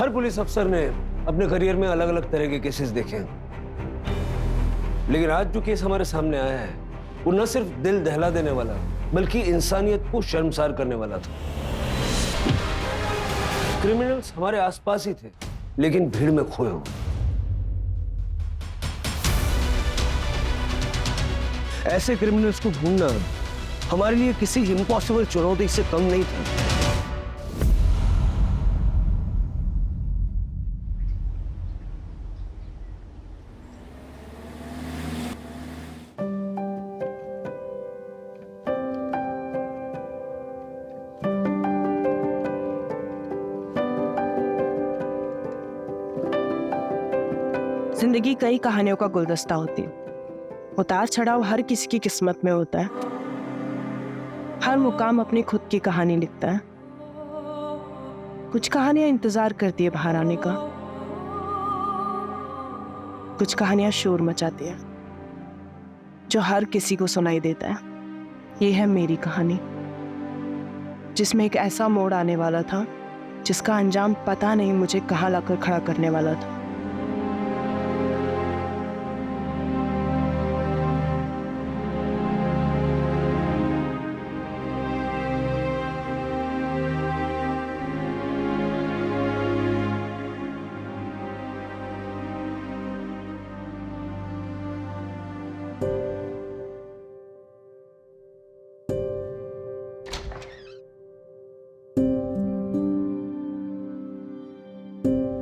हर police अफसर ने अपने करियर में अलग अलग तरह के केसेस देखे हैं, लेकिन आज जो केस हमारे सामने आया है वो न सिर्फ दिल दहला देने वाला बल्कि इंसानियत को शर्मसार करने वाला था। क्रिमिनल्स हमारे आसपास ही थे लेकिन भीड़ में खोए हुए। ऐसे क्रिमिनल्स को ढूंढना हमारे लिए किसी इम्पॉसिबल चुनौती से कम नहीं था। जिंदगी कई कहानियों का गुलदस्ता होती है। उतार चढ़ाव हर किसी की किस्मत में होता है। हर मुकाम अपनी खुद की कहानी लिखता है। कुछ कहानियां इंतजार करती है बाहर आने का, कुछ कहानियां शोर मचाती है जो हर किसी को सुनाई देता है। ये है मेरी कहानी, जिसमें एक ऐसा मोड़ आने वाला था जिसका अंजाम पता नहीं मुझे कहाँ लाकर खड़ा करने वाला था।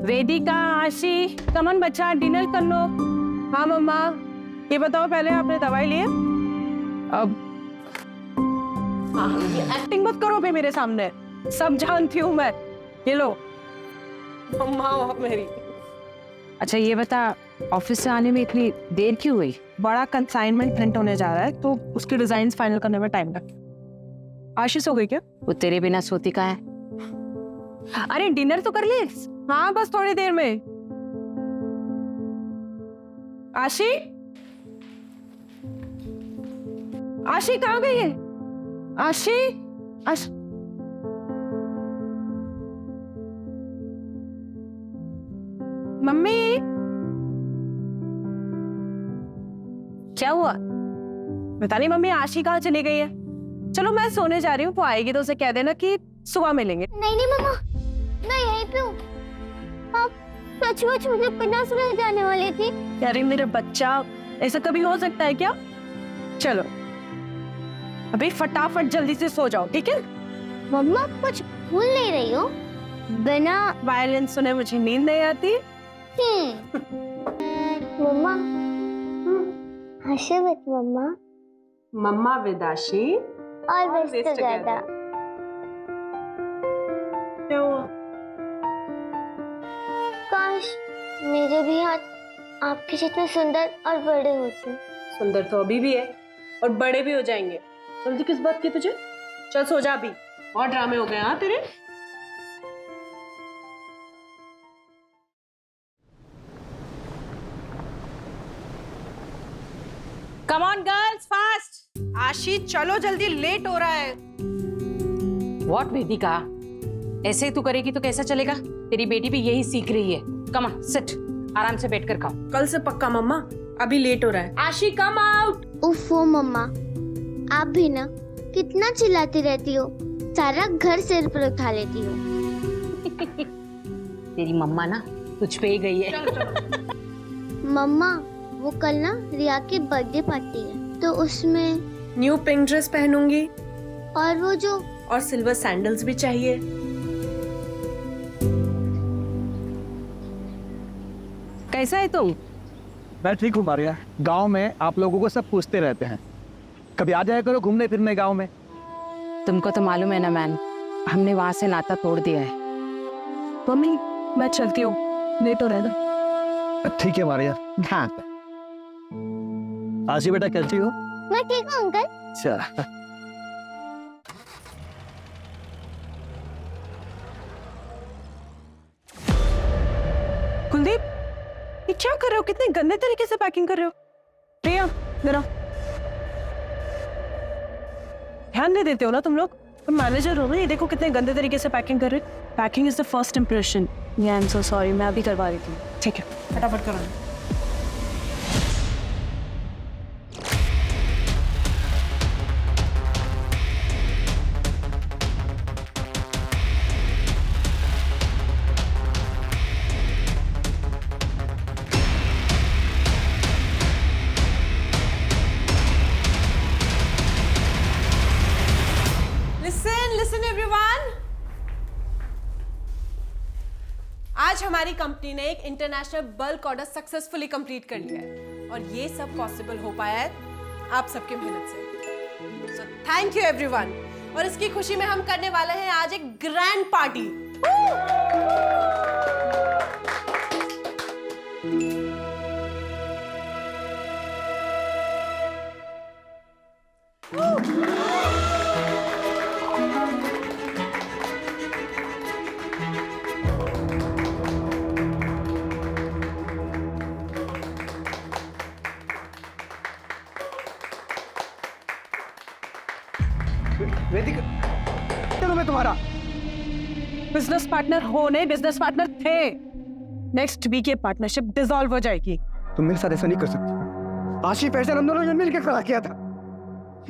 वेदिका, आशी, कमन बच्चा डिनर कर लो। हाँ मम्मा, ये बताओ पहले आपने दवाई ली है? अब एक्टिंग मत करो भाई मेरे सामने, सब जानती हूँ मैं। ये लो मम्मा हो मेरी। अच्छा ये बता, ऑफिस से आने में इतनी देर क्यों हुई? बड़ा कंसाइनमेंट प्रिंट होने जा रहा है तो उसके डिजाइन्स फाइनल करने में टाइम लगेगा। आशीष हो गई क्या? वो तेरे बिना सोती का है। अरे डिनर तो कर ले। हाँ बस थोड़ी देर में। आशी, आशी कहाँ गई है? आशी, मम्मी क्या हुआ? बता नहीं मम्मी, आशी कहाँ चली गई है? चलो मैं सोने जा रही हूँ, वो आएगी तो उसे कह देना कि सुबह मिलेंगे। नहीं मम्मा, मैं यहीं पे हूँ। आप सचमुच मुझे बिना सुनाए जाने वाली थी? अरे मेरे बच्चा, ऐसा कभी हो सकता है क्या? चलो अभी फटाफट जल्दी से सो जाओ, ठीक है? मम्मा कुछ भूल नहीं रही हो? बिना वायलिन सुने मुझे नींद नहीं आती। मम्मा हंसे मत मम्मा। मम्मा विदाशी Always together. क्या हुआ? काश मेरे भी हाथ आपके जितने सुंदर और बड़े होते। सुंदर तो अभी भी है और बड़े भी हो जाएंगे। जल्दी किस बात की तुझे? चल सो जा अभी, और ड्रामे हो गए हाँ तेरे। Come on girls, fast. आशी चलो जल्दी, लेट हो रहा है। व्हाट वेदिका, ऐसे ही तू करेगी तो कैसा चलेगा? तेरी बेटी भी यही सीख रही है। कम ऑन सिट, आराम से बैठ कर खाओ। कल से पक्का मम्मा, अभी लेट हो रहा है। आशी कम आउट। उफ़ो मम्मा, आप भी ना कितना चिल्लाती रहती हो, सारा घर सिर पर उठा लेती हो। तेरी मम्मा ना तुझ पे ही गई है। मम्मा वो कल ना रिया की बर्थडे पार्टी है तो उसमें न्यू पिंक ड्रेस पहनूंगी और वो जो और सिल्वर सैंडल्स भी चाहिए। कैसा है तुम? मैं ठीक हूँ मारिया। गांव में आप लोगों को सब पूछते रहते हैं, कभी आ जाया करो घूमने फिरने गांव में। तुमको तो मालूम है ना मैन, हमने वहां से नाता तोड़ दिया है। मम्मी मैं चलती हूँ, लेट हो रहा है। ठीक है मारिया। हाँ आशी बेटा कैसी हो? मैं ठीक हूँ अंकल। अच्छा कुलदीप, ये क्या कर रहे हो? कितने गंदे तरीके से पैकिंग कर रहे हो। प्रिया जरा ध्यान नहीं देते हो ना तुम लोग? तुम मैनेजर हो ना, ये देखो कितने गंदे तरीके से पैकिंग कर रहे हो। Packing is the first impression. I am so sorry, मैं अभी करवा रही थी। ठीक है। फटाफट करो। लिसन एवरीवन, आज हमारी कंपनी ने एक international bulk order successfully complete कर लिया है और ये सब पॉसिबल हो पाया है आप सबकी मेहनत से। So thank you everyone. और इसकी खुशी में हम करने वाले हैं आज एक ग्रैंड पार्टी। वेदिका, चलो मैं तुम्हारा बिजनेस पार्टनर हो नहीं, बिजनेस पार्टनर थे। नेक्स्ट वीक ये पार्टनरशिप डिसॉल्व हो जाएगी। तुम मेरे साथ ऐसा नहीं कर सकती। आशी फैशन हम दोनों ने मिलकर खड़ा किया था।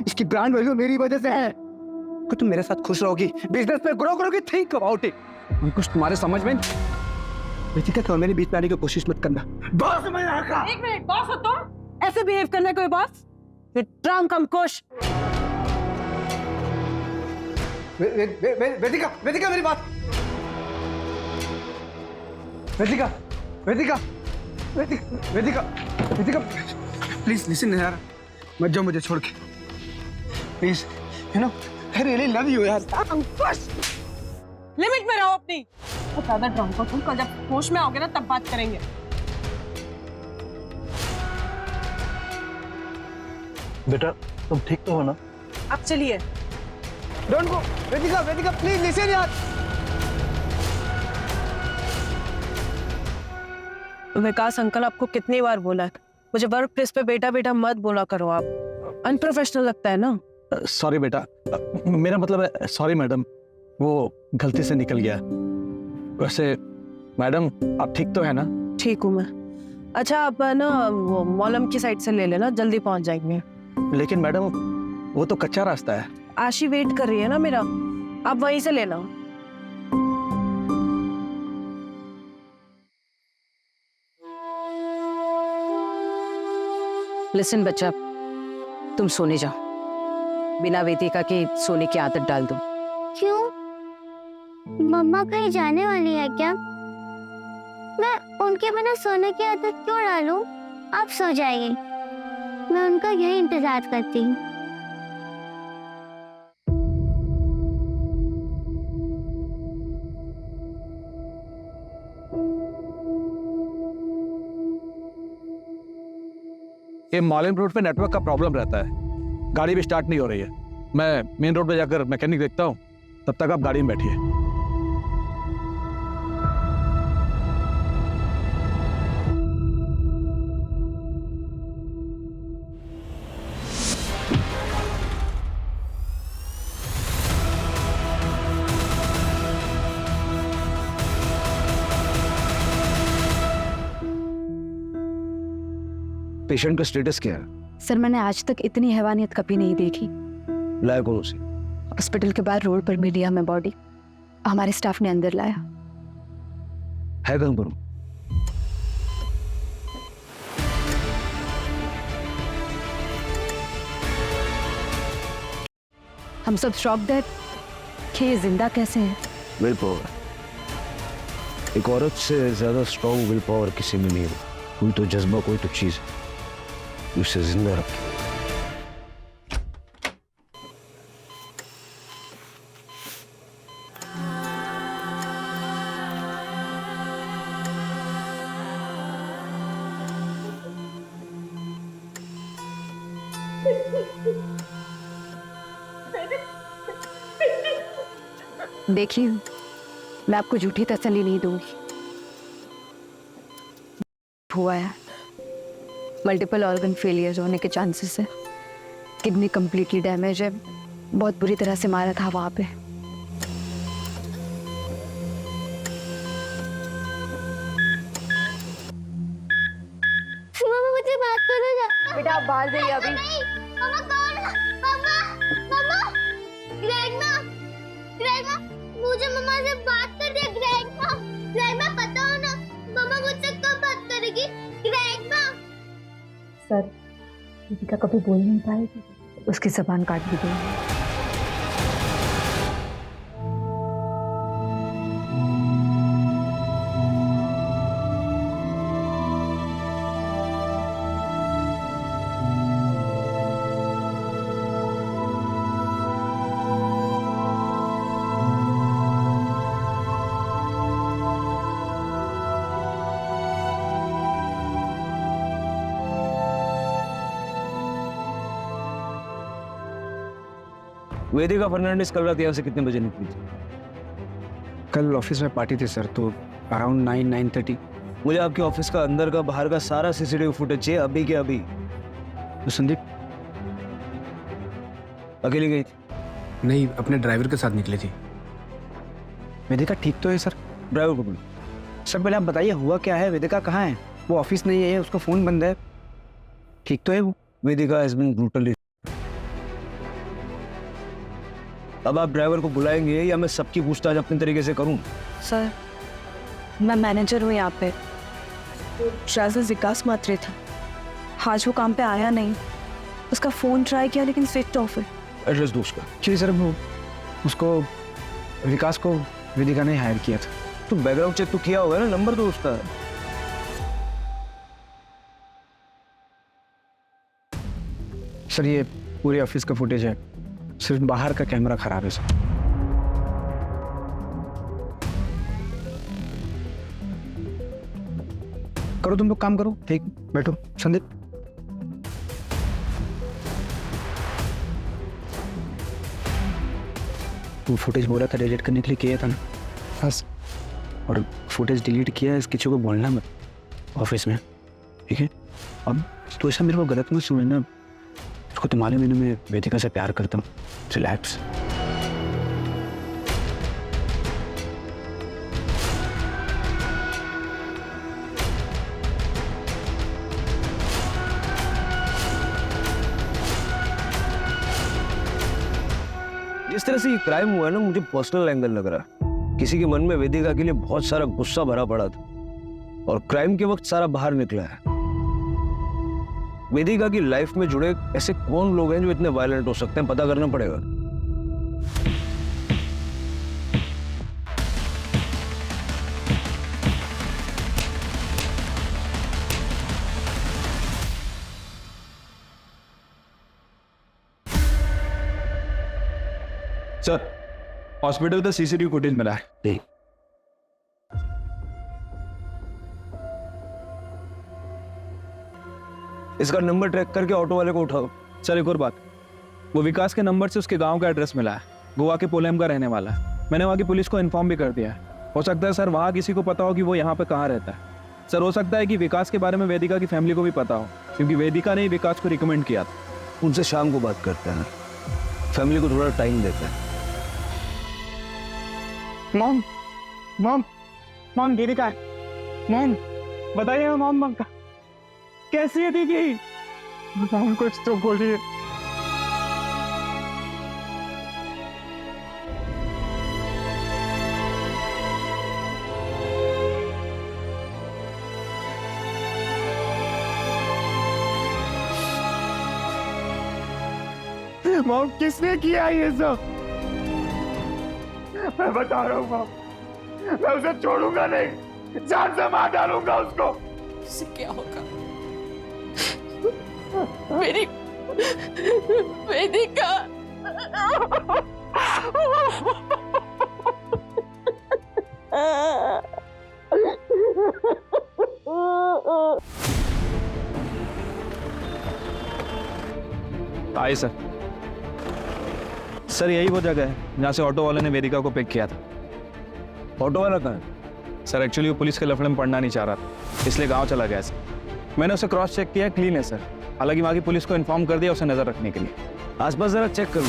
इसकी ब्रांड वैल्यू मेरी वजह से है। कि तुम मेरे साथ खुश रहोगी, बिजनेस में ग्रो करोगी, थिंक अबाउट इट। कुछ तुम्हारे समझ में वेदिका क्या मेरे बीच में आने की कोशिश मत करना। बॉस मैं आका। एक मिनट, बॉस हो तुम? ऐसे बिहेव करना है कोई बॉस? ट्रंक कम खुश। वेदिका, वेदिका मेरी बात। वेदिका, वेदिका, वेदिका, वेदिका, प्लीज लिसन यार, मत जाओ मुझे छोड़ के, please. You know I really love you यार। लिमिट में रहो अपनी। बहुत ज्यादा ड्रंक हो तुम। कल जब होश में आओगे ना तब बात करेंगे। बेटा तुम ठीक तो हो ना? अब चलिए। Don't go Vedika, Vedika please listen यार। विकास अंकल, आपको कितनी बार बोला है मुझे वर्क प्लेस पे बेटा बेटा मत बोला करो। आप अनप्रोफेशनल लगता है ना। सॉरी बेटा, मेरा मतलब है सॉरी मैडम, वो गलती से निकल गया। वैसे मैडम आप ठीक तो है ना? ठीक हूँ मैं। अच्छा आप ना वो मॉलम की साइड से ले लेना, जल्दी पहुंच जाएंगे। लेकिन मैडम वो तो कच्चा रास्ता है। आशी वेट कर रही है ना मेरा, आप वहीं से लेना। लिसन बच्चा, तुम सोने जाओ। बिना वेदिका के सोने की आदत डाल दो। क्यों? मम्मा कहीं जाने वाली है क्या? मैं उनके बिना सोने की आदत क्यों डालूं? आप सो जाइए, मैं उनका यही इंतजार करती हूँ। ये मॉलिन रोड पे नेटवर्क का प्रॉब्लम रहता है, गाड़ी भी स्टार्ट नहीं हो रही है। मैं मेन रोड पे जाकर मैकेनिक देखता हूँ, तब तक आप गाड़ी में बैठिए। पेशेंट का स्टेटस क्या है? सर मैंने आज तक इतनी हैवानियत कभी नहीं देखी। लाया कौन उसे? हॉस्पिटल के बाहर रोड पर मिली हमें बॉडी, हमारे स्टाफ ने अंदर लाया। है कहां पर? हम सब शॉक्ड है कि ये जिंदा कैसे है। विल पावर, एक औरत से ज्यादा स्ट्रॉन्ग विल पावर किसी में नहीं है। कोई तो जज्बा, कोई तो चीज उसे जिंदा रखे। देखिए, मैं आपको झूठी तसल्ली नहीं दूंगी। हुआ है, मल्टीपल ऑर्गन फेलियर होने के चांसेस है, किडनी कंप्लीटली डैमेज है, बहुत बुरी तरह से मारा था वहां पे। बेटा आप बाहर जाइए अभी। मम्मा कौन? मम्मा मम्मा ग्रैंडमा ग्रैंडमा मुझे मम्मा से बात कर दे। ग्रैंडमा ग्रैंडमा पता हो ना मम्मा मुझसे कब बात करेगी? ग्रैंडमा सर दीपिका कभी बोल नहीं पाएगी, उसकी जबान काट दी गई। वेदिका फर्नांडिस कल रात यहाँ से कितने बजे निकली थी? कल ऑफिस में पार्टी थी सर, तो अराउंड 9-9:30। मुझे आपके ऑफिस का अंदर का बाहर का सारा सीसीटीवी फुटेज चाहिए, अभी के अभी। तो संदीप अकेली गई थी? नहीं, अपने ड्राइवर के साथ निकली थी। वेदिका ठीक तो है सर? ड्राइवर को बोलो। सर पहले आप बताइए हुआ क्या है? वेदिका कहाँ है? वो ऑफिस नहीं है, उसका फोन बंद है। ठीक तो है वो? वेदिका हैज बीन ब्रूटली। अब आप ड्राइवर को बुलाएंगे या मैं सबकी पूछताछ अपने तरीके से करूं? सर मैं मैनेजर हूँ यहाँ पे, ड्राइवर विकास मात्रे था, आज वो काम पे आया नहीं। उसका फोन ट्राई किया लेकिन स्विच ऑफ है। एड्रेस दो उसका। एक्चुअली सर वो उसको विकास को वेदिका ने हायर किया था। तो बैकग्राउंड चेक तो किया होगा ना, नंबर दो उसका। सर ये पूरे ऑफिस का फुटेज है, सिर्फ बाहर का कैमरा खराब है सर। करो तुम लोग काम करो, ठीक बैठो। संदीप वो फुटेज बोला था डिलीट करने के लिए, किया था ना? बस। और फुटेज डिलीट किया है, इस किसी को बोलना मत ऑफिस में, ठीक है? अब तो ऐसा मेरे को गलत मत सुने ना, उसको तो मालूम है मैं वेदिका से प्यार करता हूँ। रिलैक्स। जिस तरह से ये क्राइम हुआ है ना, मुझे पर्सनल एंगल लग रहा है। किसी के मन में वेदिका के लिए बहुत सारा गुस्सा भरा पड़ा था और क्राइम के वक्त सारा बाहर निकला है। वेदिका की लाइफ में जुड़े ऐसे कौन लोग हैं जो इतने वायलेंट हो सकते हैं, पता करना पड़ेगा। सर हॉस्पिटल का सीसीटीवी फुटेज मिला है। ठीक। इसका नंबर ट्रैक करके ऑटो वाले को उठाओ। सर एक और बात, वो विकास के नंबर से उसके गांव का एड्रेस मिला है, गोवा के पोलेम का रहने वाला है। मैंने वहाँ की पुलिस को इन्फॉर्म भी कर दिया है। हो सकता है सर वहाँ किसी को पता हो कि वो यहाँ पे कहाँ रहता है। सर हो सकता है कि विकास के बारे में वेदिका की फैमिली को भी पता हो, क्योंकि वेदिका ने ही विकास को रिकमेंड किया था। उनसे शाम को बात करते हैं, फैमिली को थोड़ा टाइम देते हैं। मॉम मॉम मॉम दीदी का है। मॉम बताइए मॉम कैसी है दीदी? मॉम कुछ तो बोलिए। मॉम किसने किया ये सब? मैं बता रहा हूँ मॉम, मैं उसे छोड़ूंगा नहीं, जान से मार डालूंगा उसको। उससे क्या होगा? मेरी वेदिका आइए सर। सर यही वो जगह है जहाँ से ऑटो वाले ने वेदिका को पिक किया था। ऑटो वाला कहाँ है? सर एक्चुअली वो पुलिस के लफड़े में पड़ना नहीं चाह रहा था, इसलिए गांव चला गया सर। मैंने उसे क्रॉस चेक किया, क्लीन है सर। हालांकि वहाँ की पुलिस को इन्फॉर्म कर दिया उसे नजर रखने के लिए। आसपास जरा चेक कर लो।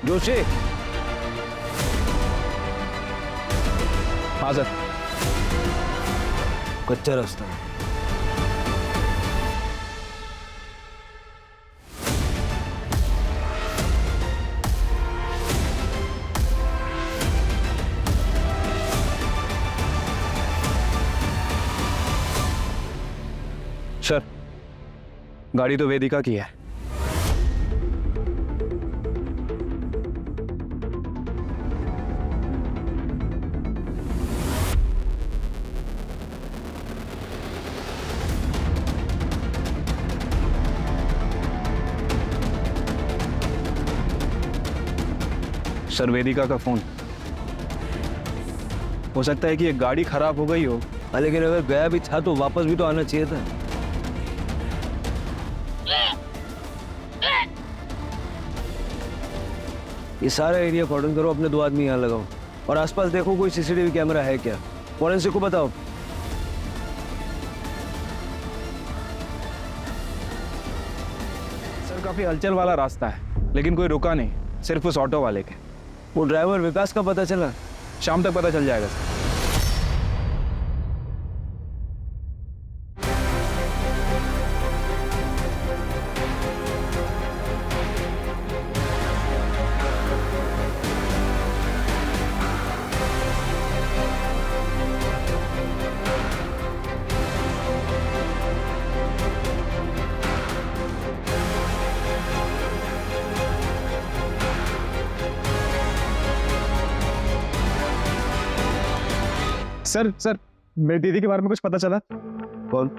जोशी हाँ सर। कच्चा रास्ता है। सर गाड़ी तो वेदिका की है। सर वेदिका का फोन। हो सकता है कि ये गाड़ी खराब हो गई हो। लेकिन अगर गया भी था तो वापस भी तो आना चाहिए था। ये सारा एरिया कॉर्डन करो, अपने 2 आदमी यहाँ लगाओ और आसपास देखो कोई सीसीटीवी कैमरा है क्या। फॉरेंसिक को बताओ। सर काफी हलचल वाला रास्ता है लेकिन कोई रुका नहीं, सिर्फ उस ऑटो वाले के। वो ड्राइवर विकास का पता चला? शाम तक पता चल जाएगा सर। सर मेरी दीदी के बारे में कुछ पता चला? कौन?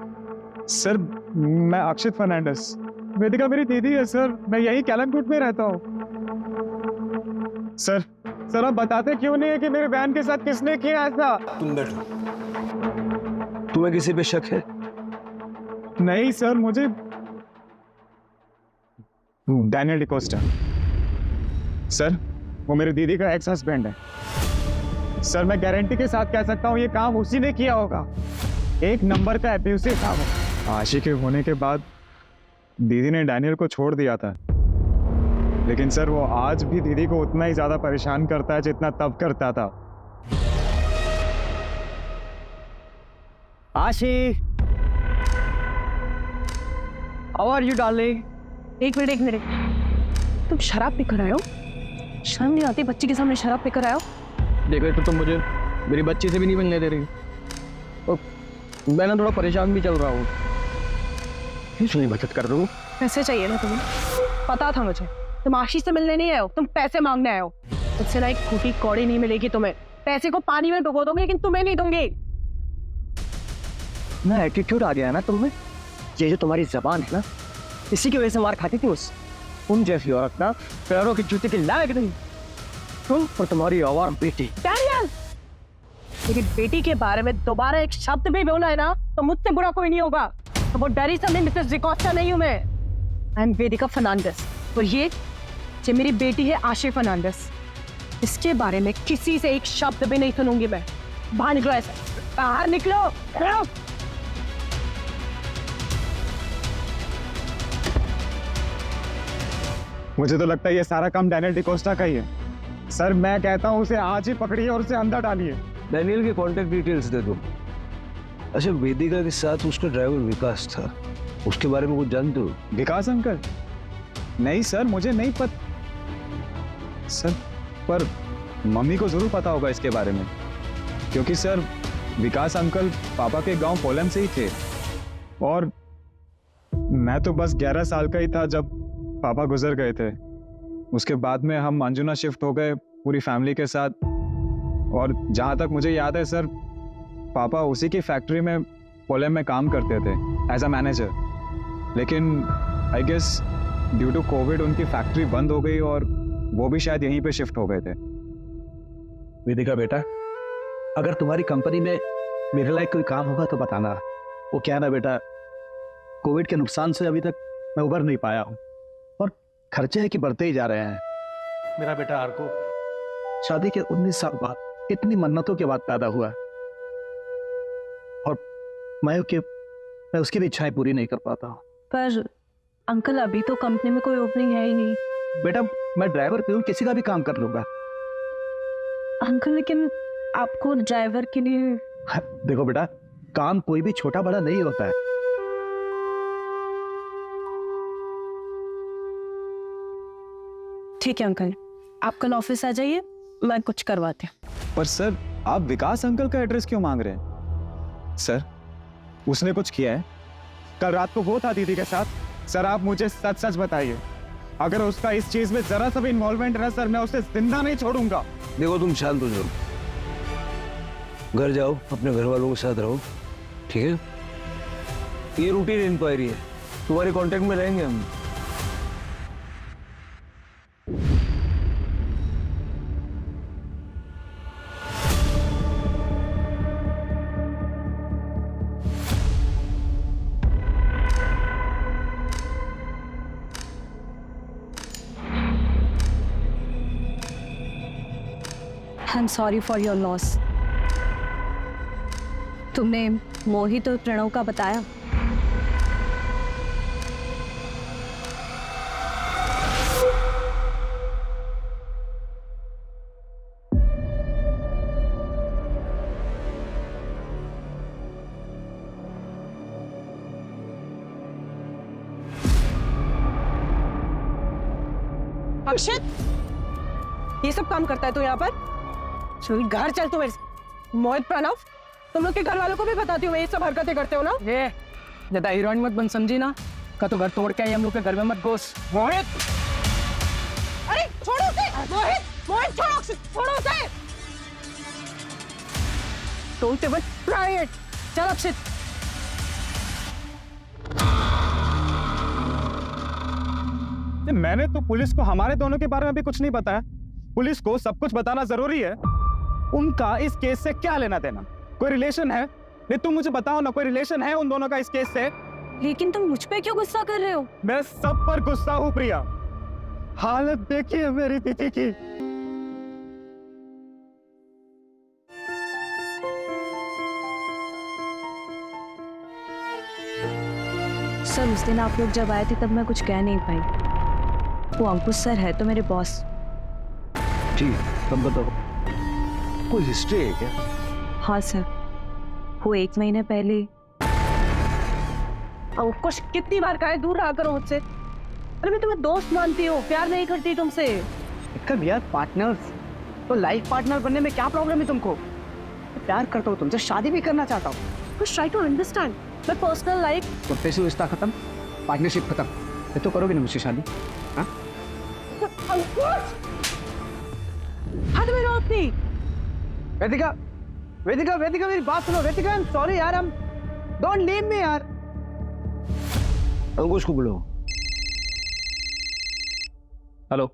सर मैं अक्षित फर्नांडिस। वेदिका मेरी दीदी है सर, मैं यही कैलमकूट में रहता हूँ। सर आप बताते क्यों नहीं है कि मेरे बहन के साथ किसने किया ऐसा? तुम बैठो। तुम्हें किसी पे शक है? नहीं सर, मुझे डैनियल डिकोस्टा। सर वो मेरी दीदी का एक्स हस्बैंड है। सर मैं गारंटी के साथ कह सकता हूँ ये काम उसी ने किया होगा। एक नंबर का एब्यूसिव था वो। आशी के होने के बाद दीदी ने डैनियल को छोड़ दिया था, लेकिन सर वो आज भी दीदी को उतना ही ज्यादा परेशान करता है जितना तब करता था। आशी, हाउ आर यू डार्लिंग? एक मिनट, तुम शराब पीकर आए हो? शर्म नहीं आती बच्ची के सामने शराब पीकर आए हो? देखो तो तुम मुझे मेरी बच्ची से भी नहीं मिलने दे रही और मैं ना थोड़ा परेशान भी चल रहा हूँ। इसलिए बचत कर दूँ। पैसे चाहिए ना तुम्हें? पता था मुझे तुम आशीष से मिलने नहीं आए हो, तुम पैसे मांगने आए हो। उससे ना एक फूटी कौड़ी नहीं मिलेगी तुम्हें। पैसे को पानी में डुबो दोगे लेकिन तुम्हें नहीं दूंगी। ना एटीट्यूड आ गया ना तुम्हें। ये जो तुम्हारी जबान है ना, इसी की वजह से मार खाती थी उन जैसी औरत ना पैरों की जूते की लायक नहीं। तुम और तुम्हारी आवारा बेटी। डैनियल, मेरी बेटी के बारे में दोबारा एक शब्द भी बोला है ना तो मुझसे बुरा कोई नहीं होगा। तो वो डरी समझे मिसेस डिकोस्टा नहीं हूं मैं। आई एम वेदिका फर्नांडिस और ये मेरी बेटी है आशी फर्नांडिस। इसके बारे में किसी से एक शब्द भी नहीं सुनूंगी मैं। बाहर निकलो, ऐसे बाहर निकलो। मुझे तो लगता है ये सारा काम डैनियल डिकोस्टा का ही है। सर मैं कहता हूँ उसे आज ही पकड़िए और उसे अंदर डालिए। डैनियल के कॉन्टेक्ट डिटेल्स दे दो। अच्छा, वेदिका के साथ उसका ड्राइवर विकास था, उसके बारे में कुछ जानते हो? विकास अंकल? नहीं सर, मुझे नहीं पता सर, पर मम्मी को जरूर पता होगा इसके बारे में, क्योंकि सर विकास अंकल पापा के गांव पोलम से ही थे और मैं तो बस 11 साल का ही था जब पापा गुजर गए थे। उसके बाद में हम अंजुना शिफ्ट हो गए पूरी फैमिली के साथ, और जहाँ तक मुझे याद है सर, पापा उसी की फैक्ट्री में पोलम में काम करते थे एज अ मैनेजर। लेकिन I guess due to Covid उनकी फैक्ट्री बंद हो गई और वो भी शायद यहीं पे शिफ्ट हो गए थे। वेदिका बेटा, अगर तुम्हारी कंपनी में मेरे लायक कोई काम होगा तो बताना। वो क्या ना बेटा, कोविड के नुकसान से अभी तक मैं उबर नहीं पाया हूँ और खर्चे हैं कि बढ़ते ही जा रहे हैं। मेरा बेटा आर्को शादी के 19 साल बाद इतनी मन्नतों के बाद पैदा हुआ और मैं उसकी भी इच्छाएं पूरी नहीं कर पाता हूँ। पर अंकल अभी तो कंपनी में कोई ओपनिंग है ही नहीं। बेटा मैं ड्राइवर पे हूँ, किसी का भी काम कर लूंगा। अंकल लेकिन आपको ड्राइवर के लिए देखो बेटा, काम कोई भी छोटा बड़ा नहीं होता है। ठीक है अंकल, आप कल ऑफिस आ जाइए, मैं कुछ करवाती हूँ। पर सर, आप विकास अंकल का एड्रेस क्यों मांग रहे हैं? सर, उसने कुछ किया है? कल रात को वो था दीदी के साथ। सर, आप मुझे सच सच बताइए, अगर उसका इस चीज में जरा सा भी इन्वॉल्वमेंट है सर, मैं उसे जिंदा नहीं छोड़ूंगा। देखो, तुम शांत हो जाओ, घर जाओ, अपने घर वालों के साथ रहो, ठीक है? ये रूटीन इंक्वायरी है, तुम्हारे कांटेक्ट में रहेंगे हम। I am sorry for your loss. तुमने मोहित और प्रणव का बताया? अक्षित, ये सब काम करता है तू यहाँ पर? चल घर चल तू मेरे से। मोहित, प्रणव, तुम लोग के घर वालों को भी बताती हूँ मैं ये सब हरकतें करते हो ना? ये ज्यादा हीरोइन मत बन, समझी ना? का तो घर तोड़ के आई, हम लोग के घर में मत घुस। मोहित, अरे छोड़ो उसे! मोहित, मोहित छोड़ो अक्षित, छोड़ो उसे! Don't even try it. चल अक्षित। मैंने तो पुलिस को हमारे दोनों के बारे में भी कुछ नहीं बताया। पुलिस को सब कुछ बताना जरूरी है। उनका इस केस से क्या लेना देना? कोई रिलेशन है? नहीं, तुम मुझे बताओ ना, कोई रिलेशन है उन दोनों का इस केस से? लेकिन तुम मुझ पे क्यों गुस्सा कर रहे हो? मैं सब पर गुस्सा हूं प्रिया। हालत देखिए मेरी दीदी की। सर, उस दिन आप लोग जब आए थे तब मैं कुछ कह नहीं पाई। वो अंकुश सर है तो मेरे बॉस। ठीक, तब बताओ, कोई हिस्ट्री है क्या? हाँ सर, वो 1 महीने पहले। अंकुश, कितनी बार कहा है दूर रहा करो मुझसे। अरे मैं तुम्हें दोस्त मानती हूँ, प्यार नहीं करती तुमसे। कब यार पार्टनर्स, तो लाइफ पार्टनर बनने में क्या प्रॉब्लम है तुमको? प्यार करता हूँ तुमसे, शादी भी करना चाहता हूँ। कुछ try to understand my personal life. Professional रिश्ता खत्म, पार्टनरशिप खत्म, ये तो करोगे ना मुझसे शादी? हाँ? अंकुश, हद में रोक दी। वेदिका, वेदिका, वेदिका, मेरी बात सुनो। वेदिका, आई एम सॉरी यार, हम डोंट लीव मी यार। अंकुश को बुलाओ। हेलो,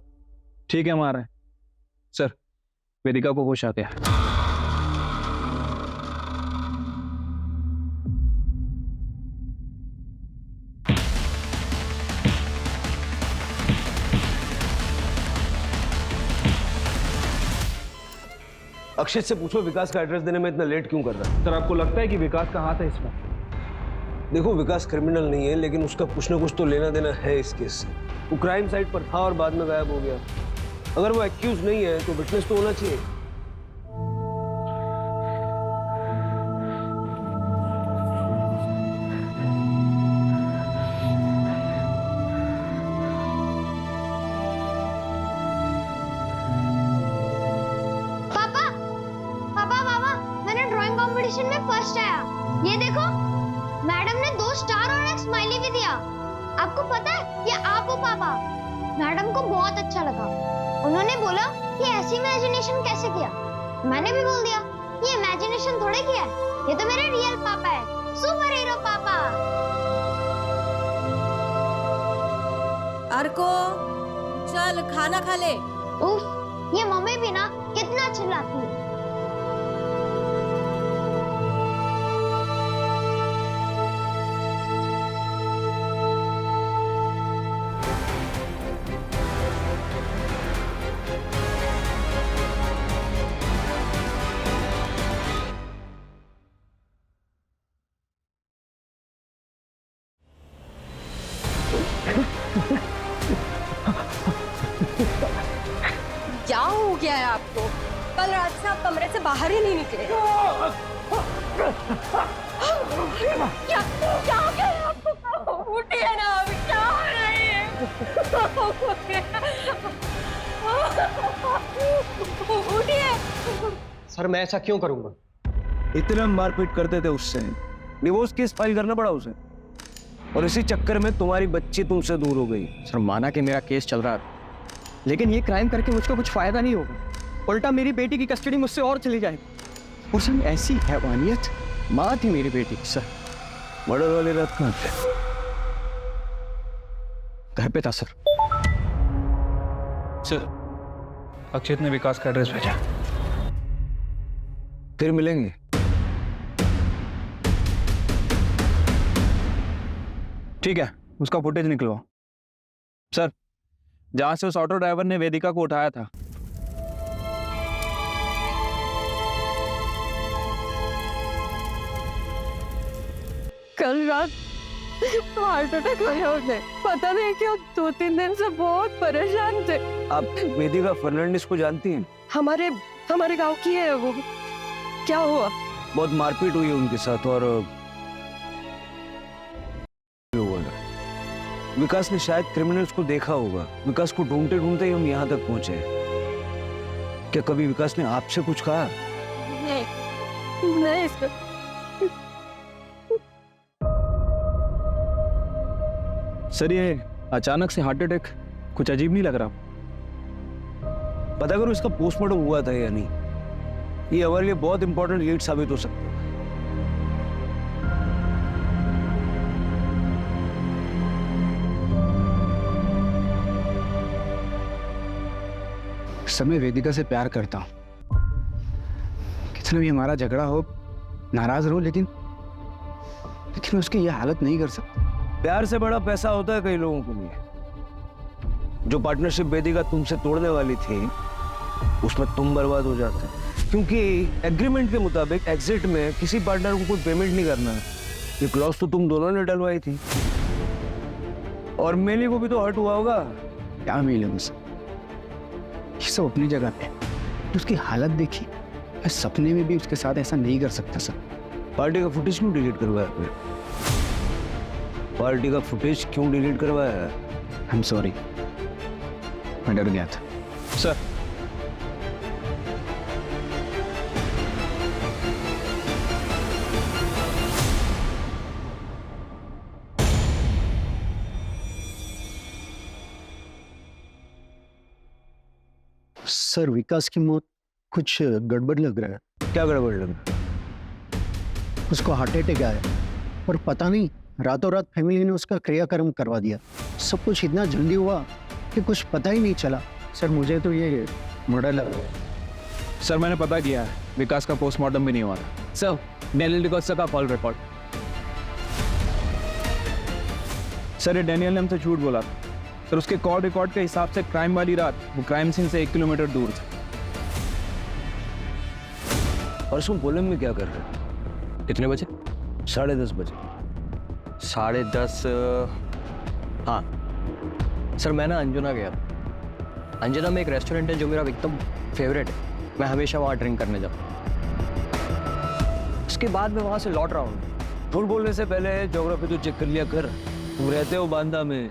ठीक है, हम आ रहे हैं। सर, वेदिका को होश आ गया। अक्षित से पूछो विकास का एड्रेस देने में इतना लेट क्यों कर रहा है? सर, आपको लगता है कि विकास का हाथ है इसमें? देखो, विकास क्रिमिनल नहीं है, लेकिन उसका कुछ ना कुछ तो लेना देना है इस केस से। वो क्राइम साइट पर था और बाद में गायब हो गया। अगर वो एक्यूज नहीं है तो विटनेस तो होना चाहिए। पापा, पापा, पापा, मैंने ड्राइंग कंपटीशन में फर्स्ट आया। ये देखो, मैडम ने 2 स्टार और एक स्माइली भी दिया। आपको पता है, ये आप हो पापा। मैडम को बहुत अच्छा लगा। उन्होंने बोला कि ऐसी इमेजिनेशन कैसे किया। मैंने भी बोल दिया कि इमेजिनेशन थोड़े किया है, ये तो मेरे रियल पापा है, सुपर हीरो पापा। अर्को, चल खाना खा ले। उफ, ये मम्मी भी ना कितना चिल्लाती है। क्या हो गया है आपको? कल रात से आप कमरे से बाहर ही नहीं निकले। क्या क्या हो गया आपको? उठिए ना, अभी क्या हो रही है? उठिए। सर मैं ऐसा क्यों करूंगा? इतना मारपीट करते थे उससे, डिवोर्स केस फाइल करना पड़ा उसे, और इसी चक्कर में तुम्हारी बच्ची तुमसे दूर हो गई। सर माना कि मेरा केस चल रहा था, लेकिन ये क्राइम करके मुझको कुछ फायदा नहीं होगा, उल्टा मेरी बेटी की कस्टडी मुझसे और चली जाएगी। और सर ऐसी हैवानियत माँ थी मेरी बेटी की। सर मर्डर वाली रात कहाँ थे? घर पे था सर। सर अक्षित ने विकास का एड्रेस भेजा। फिर मिलेंगे। ठीक है, उसका फुटेज निकलवाओ। सर जहां से उस ऑटो ड्राइवर ने वेदिका को उठाया था, कल रात हार्ट अटैक आया उन्हें, पता नहीं क्यों 2-3 दिन से बहुत परेशान थे। आप वेदिका फर्नांडिस को जानती हैं? हमारे गांव की है वो। क्या हुआ? बहुत मारपीट हुई है उनके साथ, और हुआ है। विकास ने शायद क्रिमिनल्स को देखा होगा। विकास को ढूंढते ढूंढते ही हम यहाँ तक पहुंचे। क्या कभी विकास ने आपसे कुछ कहा? नहीं सर। सर ये अचानक से हार्ट अटैक कुछ अजीब नहीं लग रहा? पता करो इसका पोस्टमार्टम हुआ था या नहीं। ये हमारे लिए बहुत इंपॉर्टेंट लीड साबित हो सकता है। सर मैं वेदिका से प्यार करता हूँ, कितना भी हमारा झगड़ा हो, नाराज रहो, लेकिन मैं उसकी ये हालत नहीं कर सकता। प्यार से बड़ा पैसा होता है कई लोगों के लिए। जो पार्टनरशिप वेदिका तुमसे तोड़ने वाली थी, उसमें तुम बर्बाद हो जाते, क्योंकि एग्रीमेंट के मुताबिक एग्जिट में किसी पार्टनर को कोई पेमेंट नहीं करना है। ये क्लॉज तो तुम दोनों ने डलवाई थी। और मेली को भी तो हर्ट हुआ होगा। क्या मिले मुझसे, ये सब अपनी जगह पे। उसकी हालत देखी, मैं सपने में भी उसके साथ ऐसा नहीं कर सकता सर। पार्टी का फुटेज क्यों डिलीट करवाया आपने? पार्टी का फुटेज क्यों डिलीट करवाया? आई एम सॉरी, मैं डर गया था। सर सर विकास की मौत कुछ गड़बड़ लग रहा है। क्या गड़बड़ लगा? उसको हार्ट अटैक आया और पता नहीं रातों रात फैमिली ने उसका क्रियाक्रम करवा दिया। सब कुछ इतना जल्दी हुआ कि कुछ पता ही नहीं चला। सर मुझे तो ये मर्डर लग रहा है। सर मैंने पता किया है, विकास का पोस्टमार्टम भी नहीं हुआ था। सर डैनियल डिकोस्टा का कॉल रिकॉर्ड। सर ये डैनियल ने हमसे झूठ बोला था। सर उसके कॉल रिकॉर्ड के हिसाब से क्राइम वाली रात वो क्राइम सीन से 1 किलोमीटर दूर था। परसों पोलम में क्या कर रहे थे? कितने बजे? 10:30 बजे। 10:30। हाँ सर मैं ना अंजुना गया था। अंजुना में एक रेस्टोरेंट है जो मेरा एकदम फेवरेट है, मैं हमेशा वहाँ ड्रिंक करने जाता हूँ। उसके बाद मैं वहाँ से लौट रहा हूँ। झूठ बोलने से पहले ज्योग्राफी तो चेक कर लिया कर। तुम रहते हो बांदा में,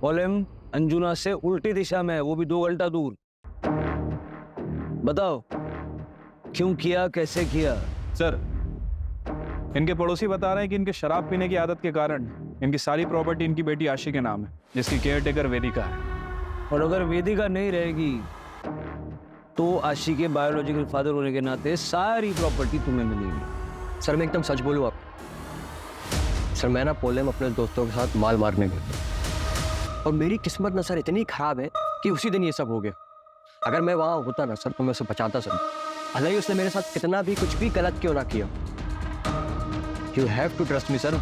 पोलम अंजुना से उल्टी दिशा में है, वो भी 2 घंटा दूर। बताओ क्यों किया, कैसे किया? सर इनके पड़ोसी बता रहे हैं कि इनके शराब पीने की आदत के कारण इनकी सारी प्रॉपर्टी इनकी बेटी आशी के नाम है, जिसकी केयरटेकर वेदिका है। और अगर वेदिका नहीं रहेगी तो आशी के बायोलॉजिकल फादर होने के नाते सारी प्रॉपर्टी तुम्हें मिलेगी। सर मैं एकदम सच बोलूँ आप, सर मैं ना पोलम अपने दोस्तों के साथ माल मारने गया और मेरी किस्मत ना सर इतनी खराब है कि उसी दिन ये सब हो गया। अगर मैं वहाँ होता ना सर तो मैं उसे बचाता सर, भले ही उसने मेरे साथ कितना भी कुछ भी गलत क्यों ना किया। You have to trust me sir,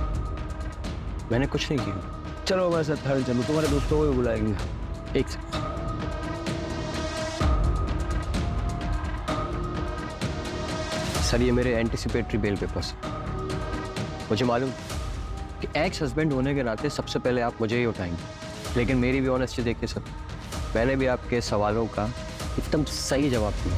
मैंने कुछ नहीं किया। चलो मैं सर थाने चलूँ, तुम्हारे दोस्तों को भी बुलाएंगे। एक सेकंड सर, ये मेरे एंटिसिपेटरी बेल पेपर्स। मुझे मालूम कि एक्स हस्बैंड होने के नाते सबसे पहले आप मुझे ही उठाएंगे, लेकिन मेरी भी ऑनेस्टी देखिए सर, मैंने भी आपके सवालों का एकदम सही जवाब दिया।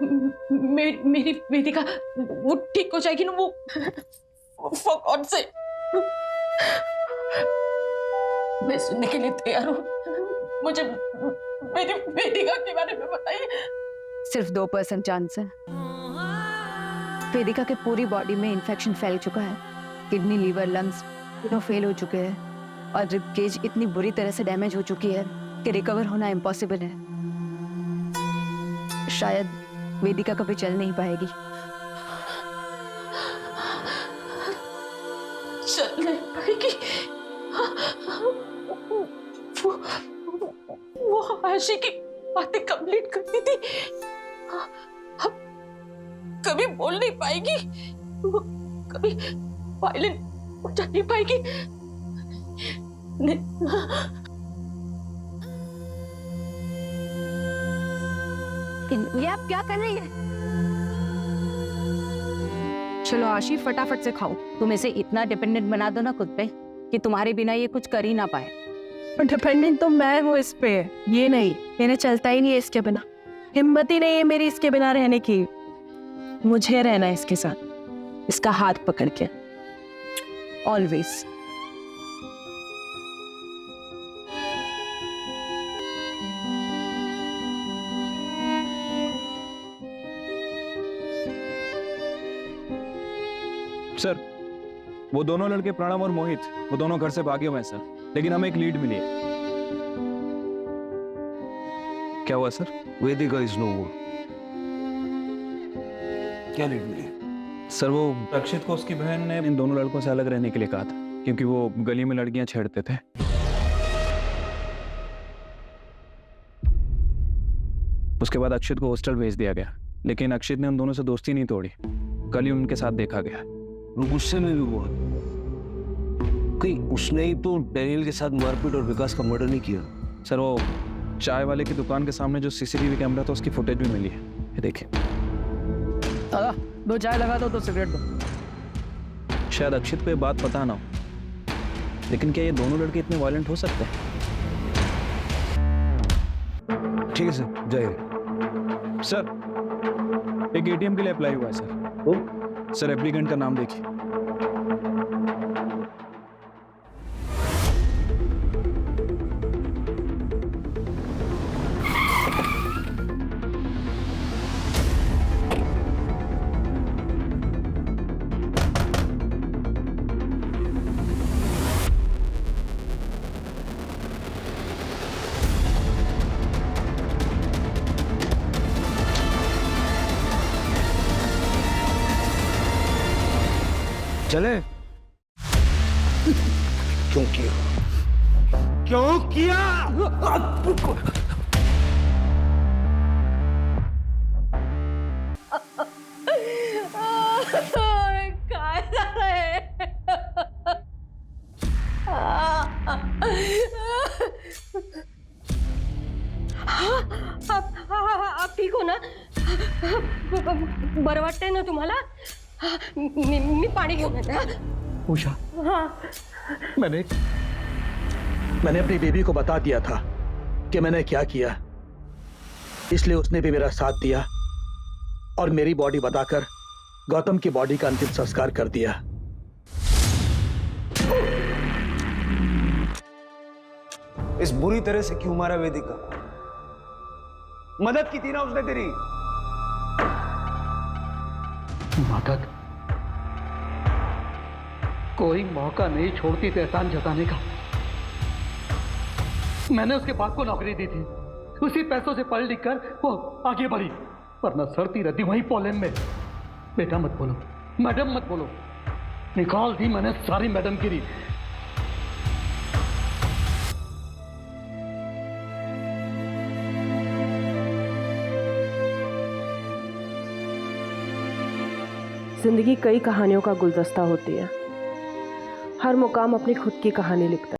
मेरी वेदिका वो ठीक हो जाएगी ना, वो for God's sake, मैं सुनने के लिए तैयार हूँ। मुझे मेरी वेदिका के बारे में बताइए। सिर्फ 2% चांस है। वेदिका के पूरी बॉडी में इंफेक्शन फैल चुका है, किडनी, लीवर, लंग्स तीनों फेल हो चुके हैं और रिब केज इतनी बुरी तरह से डैमेज हो चुकी है कि रिकवर होना इम्पॉसिबल है। शायद वेदिका कभी चल नहीं पाएगी। चल नहीं पाएगी? वो आशी की बातें कंप्लीट करती थी, अब कभी बोल नहीं पाएगी, वो कभी वायलेंट हो जा नहीं पाएगी। ये आप क्या कर रही है? चलो आशी, फटाफट से खाओ। तुम इसे इतना डिपेंडेंट बना दो ना खुद पे कि तुम्हारे बिना ये कुछ कर ही ना पाए। डिपेंडेंट तो मैं हूँ इस पे, ये नहीं। मैंने चलता ही नहीं है इसके बिना, हिम्मत ही नहीं है मेरी इसके बिना रहने की। मुझे रहना है इसके साथ, इसका हाथ पकड़ के ऑलवेज। सर, वो दोनों लड़के प्रणव और मोहित, वो दोनों घर से भागे हुए हैं सर, लेकिन हमें एक लीड मिली है। क्या हुआ सर? वेदिका इज नो मोर। क्या लीड मिली? सर, वो अक्षित को उसकी बहन ने इन दोनों लड़कों से अलग रहने के लिए कहा था, क्योंकि वो गली में लड़कियां छेड़ते थे। उसके बाद अक्षित को हॉस्टल भेज दिया गया, लेकिन अक्षित ने उन दोनों से दोस्ती नहीं तोड़ी। कल ही उनके साथ देखा गया। वो गुस्से में भी बहुत। कहीं उसने ही तो डैनियल के साथ मारपीट और विकास का मर्डर नहीं किया? सर, वो चाय वाले की दुकान के सामने जो सीसीटीवी कैमरा था उसकी फुटेज भी मिली है, ये देखिए। दादा, 2 चाय लगा दो, 2 सिगरेट दो। शायद अक्षित को ये बात पता ना हो, लेकिन क्या ये दोनों लड़के इतने वायलेंट हो सकते हैं? ठीक है सर, जाइए। सर, एक एटीएम के लिए अप्लाई हुआ है सर। सर, एप्लीकेंट का नाम देखिए। चले? क्यों किया? क्यों किया? काय झालंय? आप ठीक हो ना? बरं वाटतंय ना तुम्हाला? मी पाणी घेऊन येते। उषा, हाँ, मैंने अपनी बेबी को बता दिया था कि मैंने क्या किया, इसलिए उसने भी मेरा साथ दिया और मेरी बॉडी बताकर गौतम की बॉडी का अंतिम संस्कार कर दिया। इस बुरी तरह से क्यों मारा वेदिका? मदद की थी ना उसने तेरी। मदद? कोई मौका नहीं छोड़ती थी एहसान जताने का। मैंने उसके बाप को नौकरी दी थी, उसी पैसों से पढ़ लिख कर वो आगे बढ़ी, वरना सड़ती रहती वहीं पोलैंड में। बेटा मत बोलो, मैडम मत बोलो, निकाल दी मैंने सारी मैडम गिरी। जिंदगी कई कहानियों का गुलदस्ता होती है। हर मुकाम अपनी खुद की कहानी लिखता है।